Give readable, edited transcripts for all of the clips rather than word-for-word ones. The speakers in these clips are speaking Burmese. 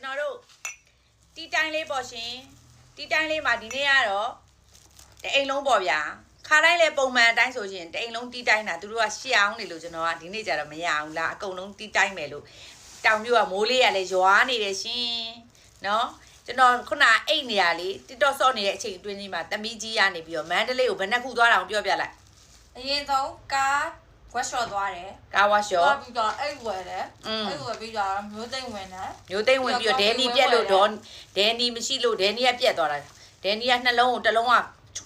ကျွန်တော်တို့တီးတိုင်းလေးပေါ့ရှင်တီးတိုင်းလေးမှာဒီနေ့ကတော့တအိမ်လုံးပေါ့ဗျာခါတိုင်းလဲပုံမှန်အတိုင်းဆိုရင်တအိမ်လုံးတီးတိုင်းတာသူတို့ကရှေ့အောင်နေလို့ကျွန်တော်ကဒီနေ့ကျတော့မရအောင်လားအကုန်လုံးတီးတိုင်းမယ်လို့တောင်ပြိုကမိုးလေးကလည်းရွာနေတယ်ရှင်နော်ကျွန်တော်ခုနအိတ်နေရလေတစ်တော့ဆော့နေတဲ့အချိန်အတွင်းကြီးမှာတမီးကြီးရနေပြီးတော့မန္တလေးကိုဘယ်နှခုသွားတာအောင်ပြောပြလိုက်အရင်ဆုံးကားဝက်ရှော့သွားတယ်ကားဝါရှော့ပြီးတော့အိတ်ဝယ်တယ်အိတ်ဝယ်ပြီးတော့မျိုးသိမ့်ဝင်တယ်မျိုးသိမ့်ဝင်ပြီးတော့ဒဲနီပြက်လို့တော့ဒဲနီမရှိလို့ဒဲနီကပြက်သွားတာဒဲနီကနှလုံးကိုတစ်လုံးက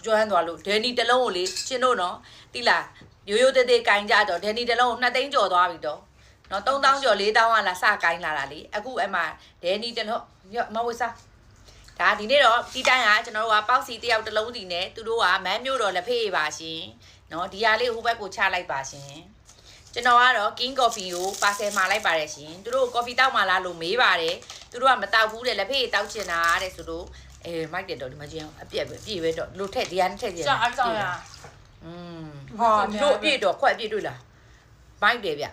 ကျွမ်းသွားလို့ဒဲနီတစ်လုံးကိုလေရှင်းတို့နော်တိလားရိုးရိုးသေးသေးကင်ကြတော့ဒဲနီတစ်လုံးကို2သိန်းကျော်သွားပြီတော့နော်3000ကျော်4000ကလာစကင်လာတာလေအခုအဲ့မှာဒဲနီတစ်လုံးမဝစားဒါဒီနေ့တော့ဒီတိုင်းကကျွန်တော်တို့ကပေါက်စီတယောက်တစ်လုံးစီနဲ့သူတို့ကမန်းမျိုးတော်လက်ဖေးပါရှင်နော်ဒီဟာလေးဟိုဘက်ကိုချလိုက်ပါရှင်ကျွန်တော်ကတော့ King Coffee ကိုပါဆယ်မှာလိုက်ပါတယ်ရှင်သူတို့ coffee တောက်မှလားလို့မေးပါတယ်သူတို့ကမတောက်ဘူးတဲ့လက်ဖေးတောက်ချင်တာတဲ့ဆိုတော့မိုက်တယ်တော့ဒီမှာကျင်းအပြက်ပဲပြည့်ပဲတော့လို့ထက်ဒီဟာနဲ့ထက်ကျင်ကြာအကြောင်းရဟာတို့အပြည့်တော့ခွက်အပြည့်တွေ့လားမိုက်တယ်ဗျ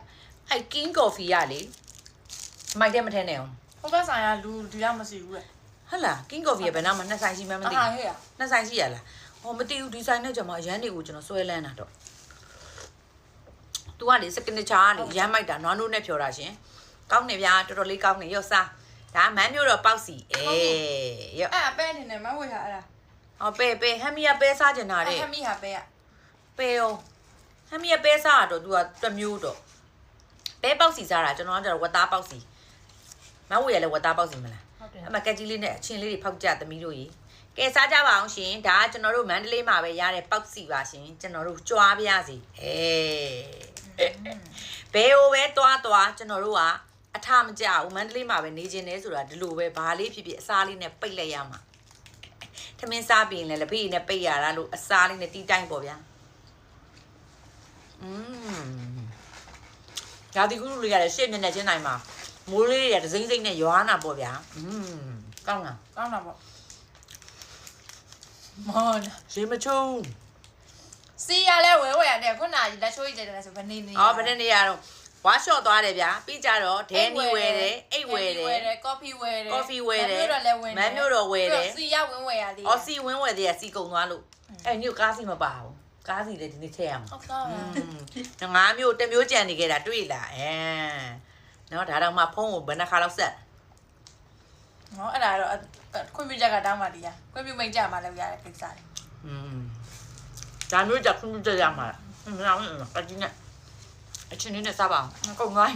အဲ့ King Coffee ကလေမိုက်တယ်မထဲနဲ့အောင်ဟိုဘက်ဆိုင်ကလူဒီလောက်မရှိဘူးလေဟုတ်လား King Coffee ကဘယ်နာမှနှစ်ဆိုင်ရှိမှမသိဘူးနှစ်ဆိုင်ရှိရလားဟောမသိဘူးဒီဆိုင်နဲ့ကျွန်မအရန်တွေကိုကျွန်တော်ဆွဲလန်းတာတော့သူကလေ signature ကနေရမ်းမိုက်တာနွားနိုးနဲ့ဖြော်တာရှင်ကောင်းနေဗျာတော်တော်လေးကောင်းနေရော့စားဒါမန်းမျိုးတော့ပေါက်စီရော့အဲ့အပဲနေနေမဝေထားအဲ့ဒါဟောပဲဟမ်မီကပဲစားကျင်တာတဲ့ဟမ်မီဟာပဲပဲရောဟမ်မီကပဲစားတော့သူကတစ်မျိုးတော့ပဲပေါက်စီစားတာကျွန်တော်ကကျတော့ဝတ်သားပေါက်စီမဝေရလဲဝတ်သားပေါက်စီမလားအဲ့မှာကက်ကြီးလေးနဲ့အချင်းလေးတွေဖောက်ကြသမီးတို့ကြီးကဲစားကြပါအောင်ရှင်ဒါကကျွန်တော်တို့မန္တလေးမှာပဲရတဲ့ပေါက်စီပါရှင်ကျွန်တော်တို့ကြွားပြရစီဘဲဟိုပဲတွားကျွန်တော်တို့ကအထမကြဘူးမန္တလေးမှာပဲနေခြင်းလဲဆိုတာဒီလိုပဲဘာလေးဖြစ်ဖြစ်အစားလေးနဲ့ပိတ်လိုက်ရမှာထမင်းစားပြီးရင်လည်းလက်ဖေးနဲ့ပိတ်ရတာလို့အစားလေးနဲ့တီးတိုင်းပေါ့ဗျာဒါဒီကုလူလေးရတယ်ရှေ့မျက်နှာချင်းတိုင်းမှာမိုးလေးရဒစိမ့်စိမ့်နဲ့ရွာနာပေါ့ဗျာကောင်းလားကောင်းတာပေါ့မော်ရေမချုံစီရလဲဝဲရတယ်ခုနကလက်ချိုးကြီးတယ်ဆိုဘယ်နေနေဘယ်နေရတော့ဝါရှော့သွားတယ်ဗျာပြီးကြတော့ဒဲနီဝဲတယ်အိတ်ဝဲတယ်ကော်ဖီဝဲတယ်ကော်ဖီဝဲတယ်မန်းမျိုးတော်ဝဲတယ်စီရဝင်းဝဲရသေးစီဝင်းဝဲသေးရစီကုံသွားလို့အဲ့ညို့ကားစီမပါဘူးကားစီလည်းဒီနေ့ထည့်ရမှာဟုတ်ကဲ့ငါးမျိုးတစ်မျိုးကြံနေခဲ့တာတွေ့လားနော်ဒါတော့မှဖုန်းကိုဘယ်နှခါလောက်ဆက်နော်အဲ့ဒါတော့ခွင့်ပြုချက်ကတောင်းပါတရားခွင့်ပြုမိတ်ကြမှာလည်းရတဲ့ကိစ္စတွေဒါမျိုးကြခွင့်ပြုချက်ရမှာမလားကကြီးနဲ့အချင်းလေးနဲ့စားပါအောင်ကုန်သွား